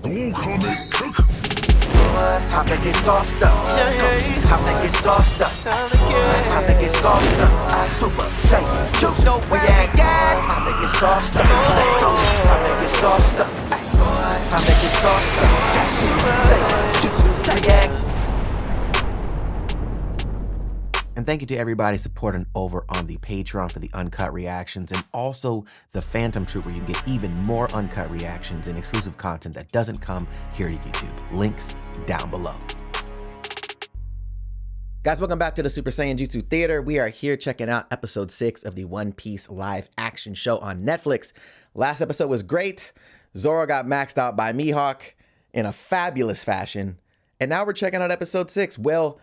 Time to get sauced up. Time to get sauced up. Time to get sauced up. Super Saiyan Jutsu. Time to get sauced up. Let's go. Time to get sauced up. Time to get sauced up. Super Saiyan Jutsu. And thank you to everybody supporting over on the Patreon for the uncut reactions, and also the Phantom Troop, where you can get even more uncut reactions and exclusive content that doesn't come here to YouTube. Links down below. Guys, welcome back to the Super Saiyan Jutsu Theater. We are here checking out episode 6 of the One Piece live action show on Netflix. Last episode was great. Zoro got maxed out by Mihawk in a fabulous fashion. And now we're checking out episode 6. Well,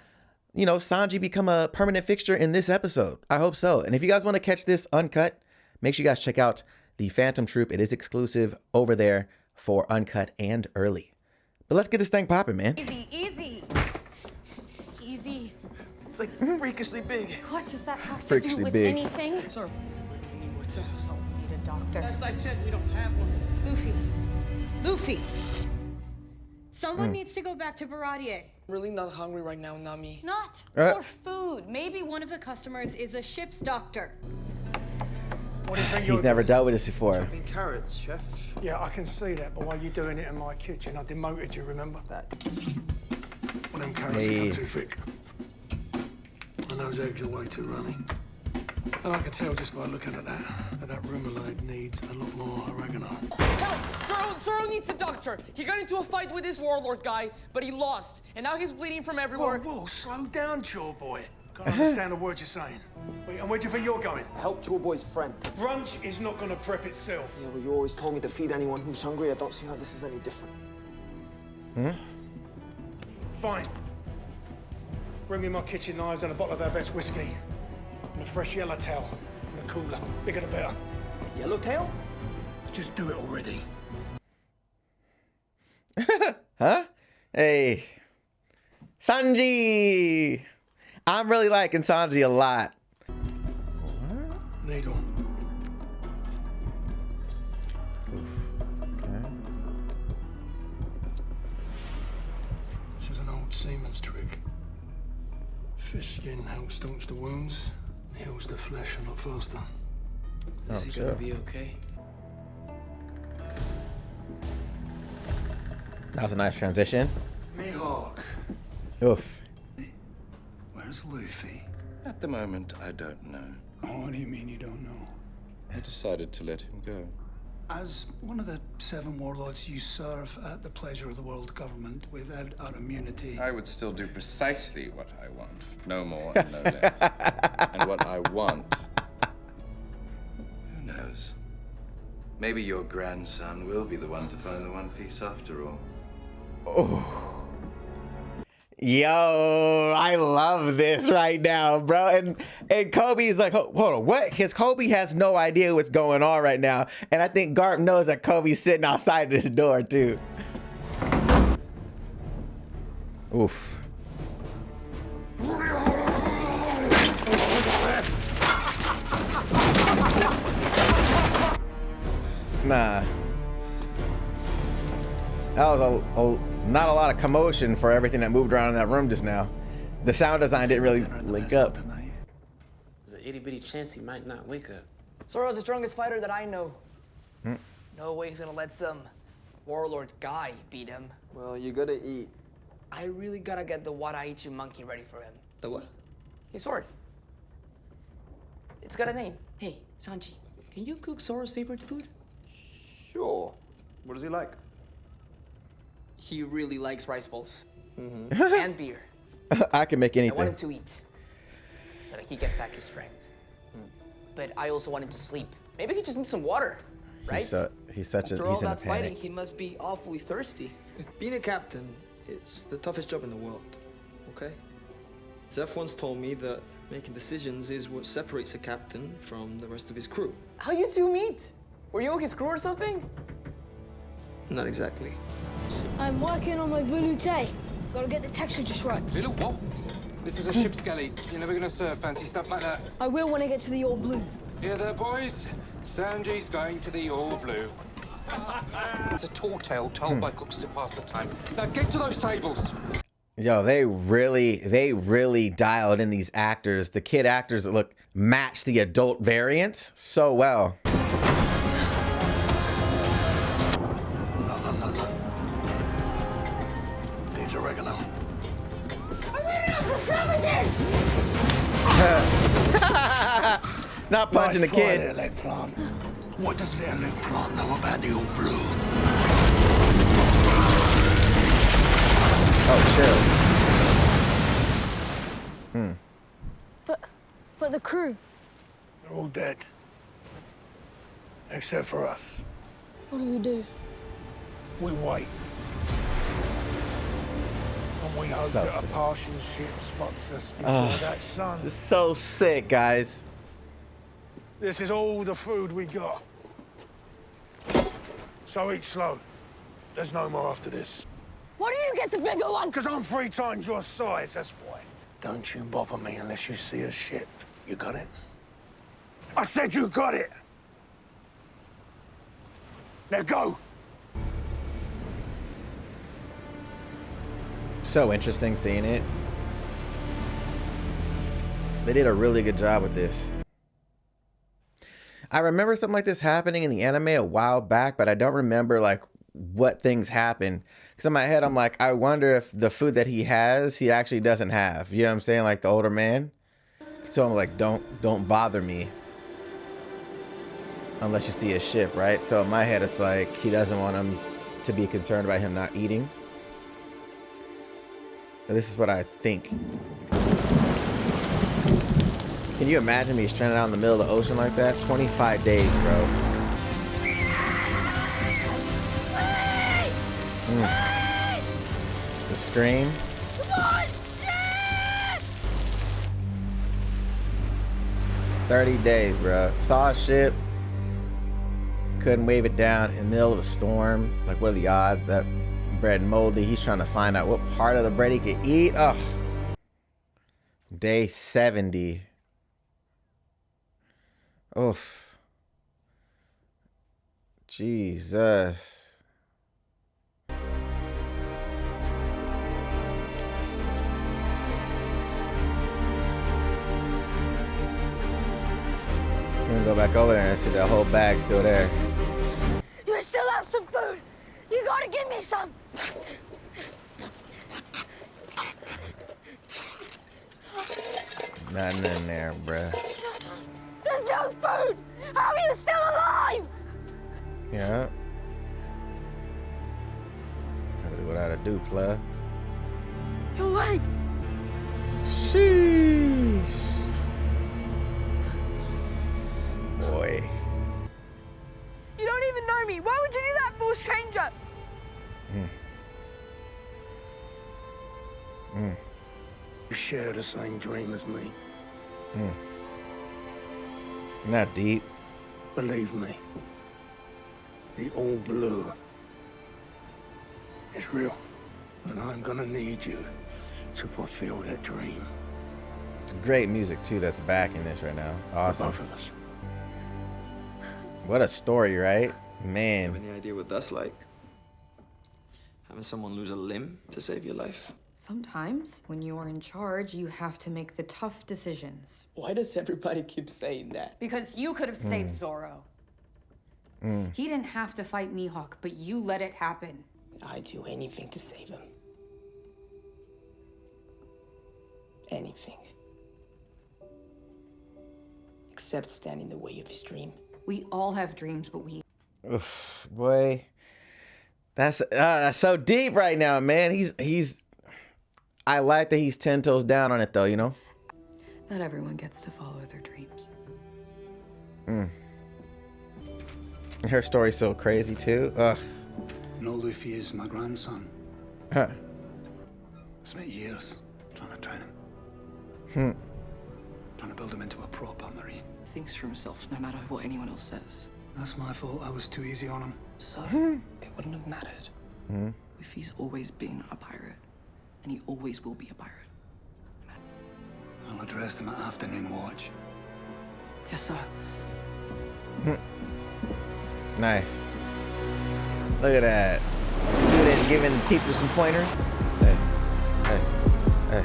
you know, Sanji become a permanent fixture in this episode. I hope so. And if you guys want to catch this uncut, make sure you guys check out the Phantom Troop. It is exclusive over there for uncut and early. But let's get this thing popping, man. Easy, easy. Easy. It's like freakishly big. What does that have to Freakishly do with big. anything? Sorry. We need more tests. We need a doctor. Last I checked, we don't have one. Luffy. Someone needs to go back to Baradier. I'm really not hungry right now, Nami. Not for food. Maybe one of the customers is a ship's doctor. What do you think He's never dealt with this before. Chopping carrots, chef. Yeah, I can see that, but while you're doing it in my kitchen, I demoted you, remember? That. Well, them carrots Hey. are too thick. And those eggs are way too runny. And I can tell just by looking at that remoulade needs a lot more oregano. Help! Zoro needs a doctor. He got into a fight with this warlord guy, but he lost. And now he's bleeding from everywhere. Whoa, slow down, Chore boy. Can't understand a word you're saying. Wait, and where do you think you're going? Help Chore boy's friend. Brunch is not gonna prep itself. Yeah, but you always told me to feed anyone who's hungry. I don't see how this is any different. Fine. Bring me my kitchen knives and a bottle of our best whiskey. And a fresh yellowtail from the cooler. Bigger the better. A yellowtail? Just do it already. Huh? Hey. Sanji! I'm really liking Sanji a lot. Needle. Okay. This is an old seaman's trick. Fish skin helps staunch the wounds, heals the flesh a lot faster. Is he gonna be okay? That was a nice transition. Mihawk, Oof. where's Luffy? At the moment, I don't know. What do you mean you don't know? I decided to let him go. As one of the 7 warlords, you serve at the pleasure of the world government without our immunity. I would still do precisely what I want. No more and no less. And what I want, who knows? Maybe your grandson will be the one to find the One Piece after all. Oh. Yo, I love this right now, bro. And Kobe's like, hold on, what? Because Kobe has no idea what's going on right now. And I think Garp knows that Kobe's sitting outside this door, too. Oof. Nah. That was not a lot of commotion for everything that moved around in that room just now. The sound design didn't really link up. There's an itty bitty chance he might not wake up. Zoro's the strongest fighter that I know. No way he's gonna let some warlord guy beat him. Well, you gotta eat. I really gotta get the Wadaichi monkey ready for him. The what? His sword. It's got a name. Hey, Sanji, can you cook Zoro's favorite food? Sure. What does he like? He really likes rice balls. And beer. I can make I want him anything. to eat so that he gets back his strength. But I also want him to sleep. Maybe he just needs some water, right? He's After all in a that fighting, panic. he must be awfully thirsty. Being a captain is the toughest job in the world, okay? Zeff once told me that making decisions is what separates a captain from the rest of his crew. How you two meet? Were you his crew or something? Not exactly. I'm working on my velouté. Gotta get the texture just right. Villa what? This is a ship's galley. You're never gonna serve fancy stuff like that. I will when I get to the All Blue. Hear that, boys? Sanji's going to the All Blue. It's a tall tale told by cooks to pass the time. Now get to those tables. Yo, they really dialed in these actors. The kid actors look match the adult variants so well. No. Needs oregano. Oregano's for savages! Not punching the kid. Little egg plant. What does little egg plant know about the old blue? Oh, chill. But the crew. They're all dead. Except for us. What do we do? We wait. And we hope So that sick. a passing ship spots us before that sun. This is so sick, guys. This is all the food we got. So eat slow. There's no more after this. Why do you get the bigger one? Because I'm 3 times your size, that's why. Don't you bother me unless you see a ship. You got it? I said you got it! Now go! So interesting seeing it. They did a really good job with this. I remember something like this happening in the anime a while back, but I don't remember like what things happen. Because in my head, I'm like, I wonder if the food that he has, he actually doesn't have. You know what I'm saying? Like the older man. So I'm like, don't bother me. Unless you see a ship, right? So in my head, it's like he doesn't want him to be concerned about him not eating. This is what I think. Can you imagine me stranded out in the middle of the ocean like that? 25 days, bro. The scream. Come on, shit! 30 days, bro. Saw a ship. Couldn't wave it down in the middle of a storm. Like, what are the odds that bread moldy? He's trying to find out what part of the bread he could eat. Ugh. Day 70. Oof. Jesus. We're gonna go back over there and see that whole bag still there. You still have some food. You gotta give me some. Nothing in there, bruh. There's no food. How are you still alive? Yeah. Gotta do what I gotta do, plug. Your leg. Sheesh. Boy. You don't even know me. Why would you do that for a stranger? You share the same dream as me. Not deep. Believe me. The all blue is real. And I'm gonna need you to fulfill that dream. It's great music too that's backing this right now. For Awesome. both of us. What a story, right? Have Man. any idea what that's like? Having someone lose a limb to save your life? Sometimes, when you're in charge, you have to make the tough decisions. Why does everybody keep saying that? Because you could have saved Zoro. He didn't have to fight Mihawk, but you let it happen. I'd do anything to save him. Anything. Except stand in the way of his dream. We all have dreams, but we Oof, boy. That's so deep right now, man. He's I like that he's 10 toes down on it though, you know? not everyone gets to follow their dreams. Her story's so crazy too. Ugh. No, Luffy is my grandson. Huh. Spent years trying to train him. Trying to build him into a proper Marine. Thinks for himself no matter what anyone else says. That's my fault. I was too easy on him. So, it wouldn't have mattered. Luffy's always been a pirate. And he always will be a pirate. I'll address him at afternoon watch. Yes, sir. Nice. Look at that. Student giving the teacher some pointers. Hey, hey, hey,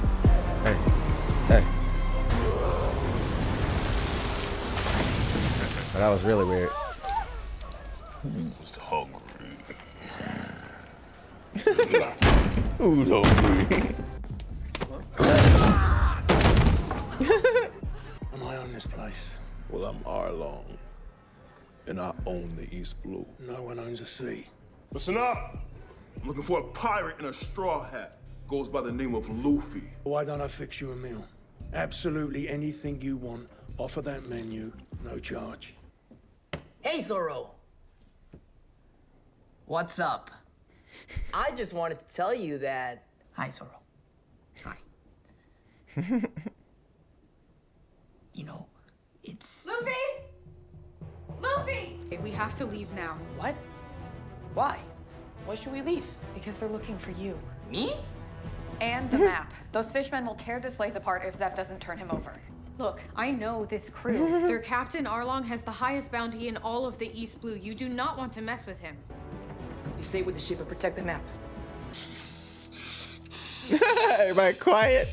hey, hey. Oh, that was really weird. Who's hungry? Who's hungry? And I own this place. Well, I'm Arlong, and I own the East Blue. No one owns a sea. Listen up! I'm looking for a pirate in a straw hat. Goes by the name of Luffy. Why don't I fix you a meal? Absolutely anything you want, off of that menu, no charge. Hey, Zoro. What's up? I just wanted to tell you that... Hi, Zoro. Hi. You know, it's... Luffy! Luffy! We have to leave now. What? Why? Why should we leave? Because they're looking for you. Me? And the map. Those fishmen will tear this place apart if Zeff doesn't turn him over. Look, I know this crew. Their captain, Arlong, has the highest bounty in all of the East Blue. You do not want to mess with him. You stay with the ship and protect the map. Everybody quiet.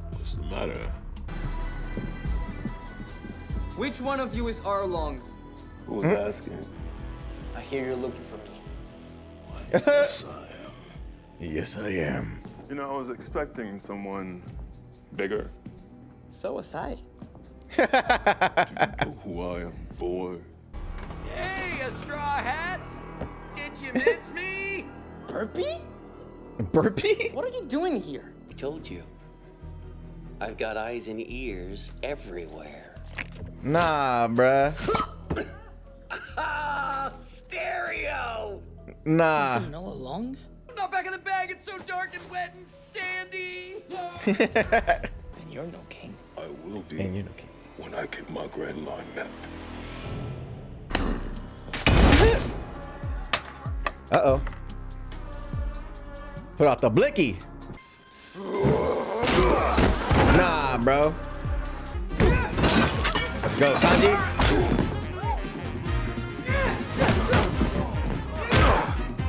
What's the matter? Which one of you is Arlong? Who's asking? I hear you're looking for me. Yes, I am. Yes, I am. You know, I was expecting someone bigger. So was I. Do you know who I am, boy? Hey, a straw hat! Did you miss me? Burpee? Burpee? What are you doing here? I told you. I've got eyes and ears everywhere. Nah, bruh. Stereo! Nah. Is Noah Long? I'm not back in the bag, it's so dark and wet and sandy! And you're no king. I will be. And you're no king. When I get my Grand Line map. Uh-oh. Put out the blicky. Nah, bro. Let's go, Sanji.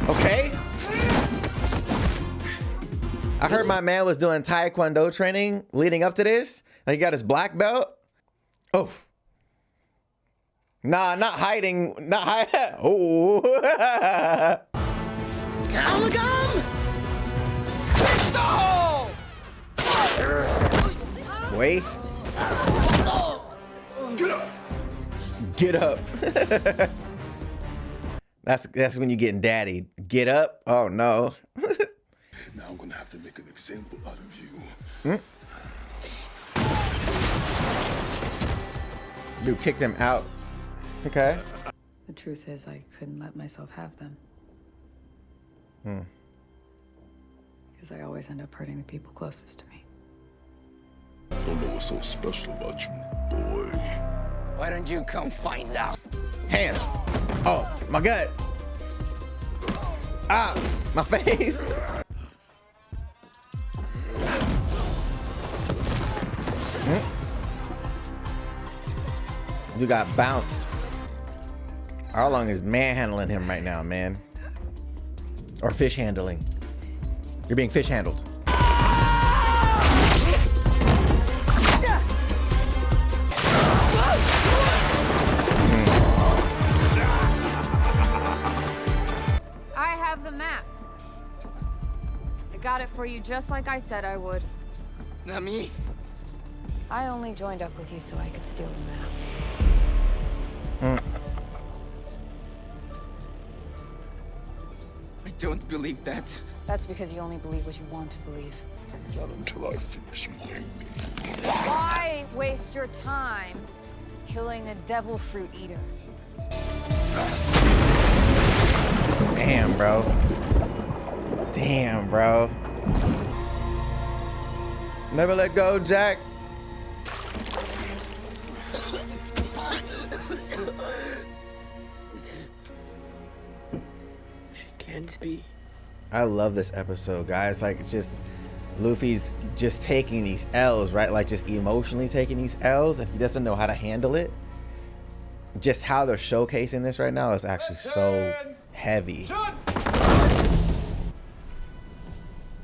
Okay. I heard my man was doing Taekwondo training leading up to this. Like he got his black belt. Oh. Nah, not hiding. Not hiding. Oh. Wait. Get up. That's when you getting daddy. Get up. Oh no. Now I'm gonna have to make an example out of you. Dude kicked him out. Okay. The truth is, I couldn't let myself have them. Because I always end up hurting the people closest to me. I don't know what's so special about you, boy. Why don't you come find out? Hands. Oh, my gut. Ah, my face. You got bounced. Arlong is manhandling him right now, man. Or fish handling. You're being fish handled. I have the map. I got it for you just like I said I would. Not me. I only joined up with you so I could steal the map. I don't believe that. That's because you only believe what you want to believe. Not until I finish my meal. Why waste your time killing a devil fruit eater? Damn, bro. Damn, bro. Never let go, Jack. Can't be. I love this episode, guys. Like, it's just Luffy's just taking these L's, right? Like, just emotionally taking these L's, and he doesn't know how to handle it. just how they're showcasing this right now is actually so heavy.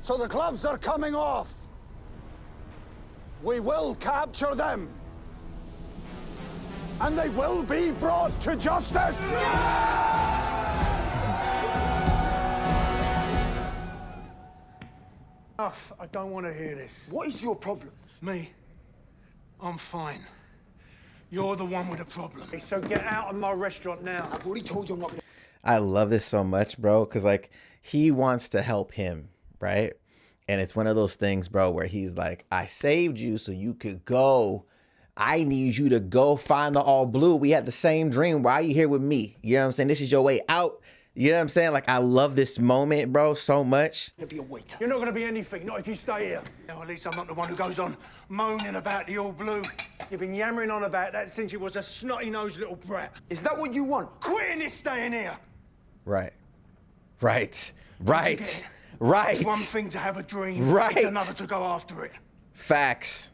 So the gloves are coming off. We will capture them. And they will be brought to justice. Enough. I don't want to hear this. What is your problem? Me? I'm fine. You're the one with a problem. So get out of my restaurant now. I've already told you I'm not gonna... I love this so much, bro, because like he wants to help him, right? And it's one of those things, bro, where he's like, I saved you so you could go. I need you to go find the all blue. We had the same dream. Why are you here with me? You know what I'm saying? This is your way out. You know what I'm saying? Like, I love this moment, bro, so much. You're be a waiter. You're not going to be anything, not if you stay here. Now, at least I'm not the one who goes on moaning about the all blue. You've been yammering on about that since you was a snotty-nosed little brat. Is that what you want? Quitting is staying here. Right. Right. Right. Right. It's one thing to have a dream. Right. It's another to go after it. Facts.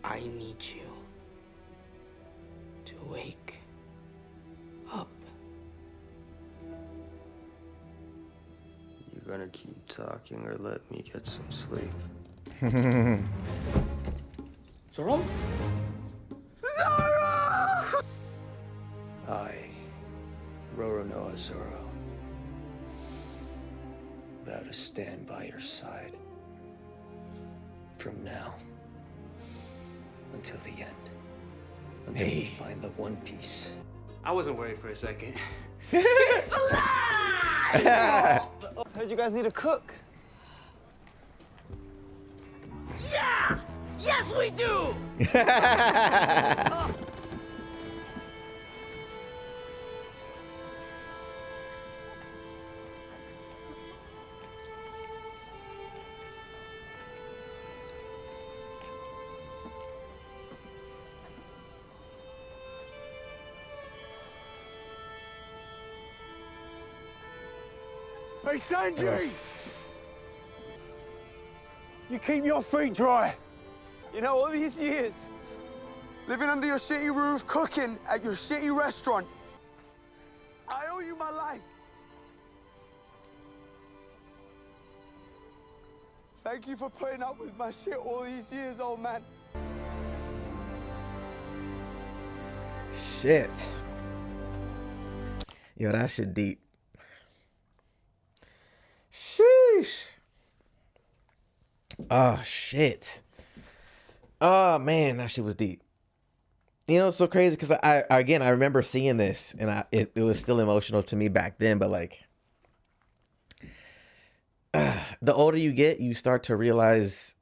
I need you to wake up. You gonna keep talking or let me get some sleep? Zoro? Zoro! I, Roronoa Zoro, vow to stand by your side from now until the end. Until we find the One Piece. I wasn't worried for a second. It's alive! Heard you guys need a cook. Yeah! Yes, we do! Hey, Sanji! You keep your feet dry. You know, all these years, living under your shitty roof, cooking at your shitty restaurant, I owe you my life. Thank you for putting up with my shit all these years, old man. Shit. Yo, that shit deep. Sheesh. Oh, shit. Oh, man, that shit was deep. You know, it's so crazy because I remember seeing this and it was still emotional to me back then, but like, the older you get, you start to realize,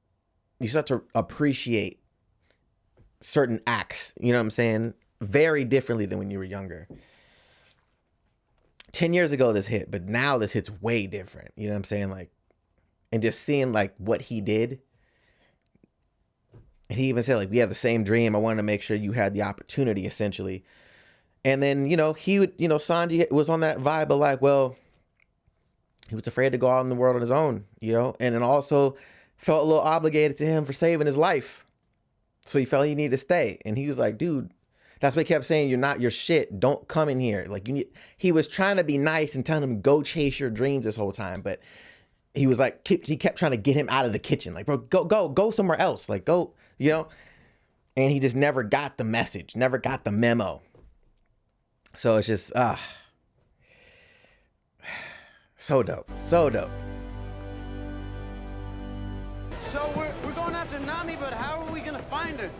you start to appreciate certain acts, you know what I'm saying? Very differently than when you were younger. 10 years ago this hit, but now this hit's way different. You know what I'm saying? Like, and just seeing like what he did. And he even said like, we have the same dream. I wanted to make sure you had the opportunity essentially. And then, you know, he would, you know, Sanji was on that vibe of like, well, he was afraid to go out in the world on his own, you know, and then also felt a little obligated to him for saving his life. So he felt he needed to stay. And he was like, dude, that's what he kept saying. You're not your shit. Don't come in here. Like, you need, he was trying to be nice and telling him, go chase your dreams this whole time. But he was like, he kept trying to get him out of the kitchen. Like, bro, go somewhere else. Like, go, you know, and he just never got the message, never got the memo. So it's just, so dope. So dope. So we're going after Nami, but how are we gonna find her?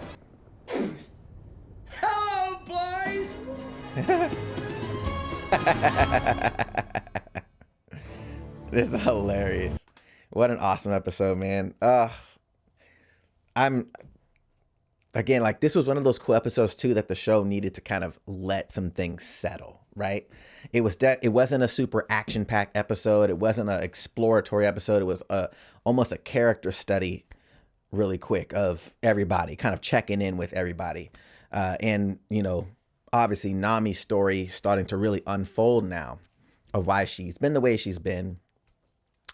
Hello, boys! This is hilarious. What an awesome episode, man. I'm again, like, this was one of those cool episodes too that the show needed to kind of let some things settle, right? It wasn't a super action-packed episode. It wasn't an exploratory episode. It was almost a character study really quick of everybody, kind of checking in with everybody. And, you know, obviously Nami's story starting to really unfold now of why she's been the way she's been.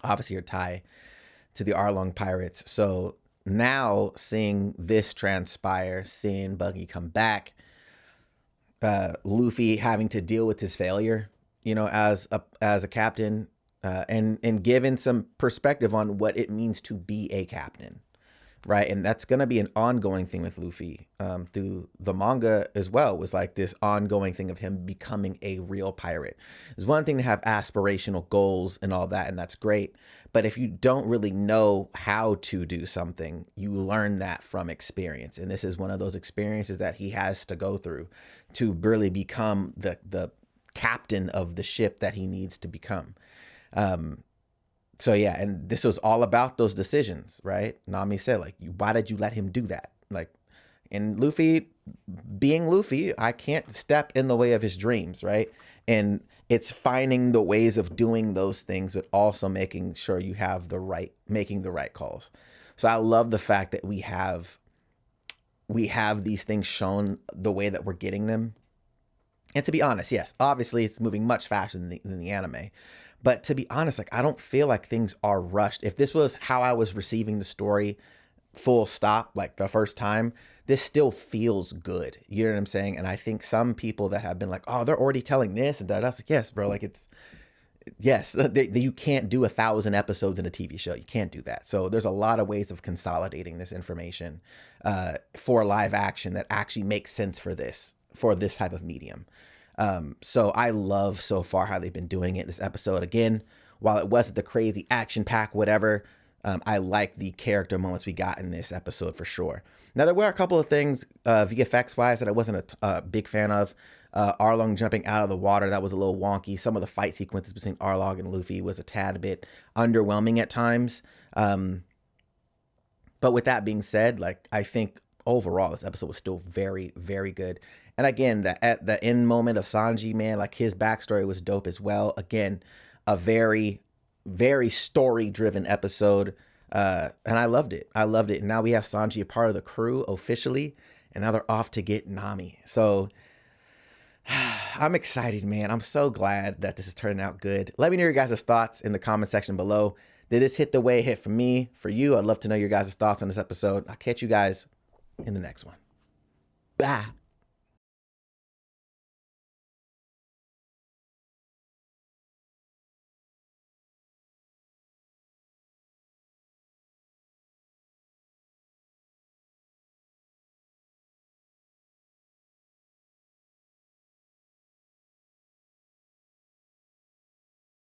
Obviously her tie to the Arlong pirates. So now seeing this transpire, seeing Buggy come back, Luffy having to deal with his failure, you know, as a captain, and given some perspective on what it means to be a captain, right? And that's going to be an ongoing thing with Luffy through the manga as well, was like this ongoing thing of him becoming a real pirate. It's one thing to have aspirational goals and all that, and that's great. But if you don't really know how to do something, you learn that from experience. And this is one of those experiences that he has to go through to really become the captain of the ship that he needs to become. So yeah, and this was all about those decisions, right? Nami said, like, why did you let him do that? Like, and Luffy, being Luffy, I can't step in the way of his dreams, right? And it's finding the ways of doing those things, but also making sure you have making the right calls. So I love the fact that we have these things shown the way that we're getting them. And to be honest, yes, obviously it's moving much faster than the anime. But to be honest, like, I don't feel like things are rushed. If this was how I was receiving the story, full stop, like the first time, this still feels good. You know what I'm saying? And I think some people that have been like, oh, they're already telling this and that. I was like, yes, bro, like yes, you can't do 1,000 episodes in a TV show. You can't do that. So there's a lot of ways of consolidating this information for live action that actually makes sense for this type of medium. So I love so far how they've been doing it. This episode, again, while it wasn't the crazy action pack, whatever, I like the character moments we got in this episode for sure. Now, there were a couple of things VFX wise that I wasn't a big fan of. Arlong jumping out of the water, that was a little wonky. Some of the fight sequences between Arlong and Luffy was a tad bit underwhelming at times. But with that being said, like, I think overall this episode was still very, very good. And again, at the end moment of Sanji, man, like, his backstory was dope as well. Again, a very, very story-driven episode. And I loved it. And now we have Sanji a part of the crew officially, and now they're off to get Nami. So I'm excited, man. I'm so glad that this is turning out good. Let me know your guys' thoughts in the comment section below. Did this hit the way it hit for me, for you? I'd love to know your guys' thoughts on this episode. I'll catch you guys in the next one. Bye.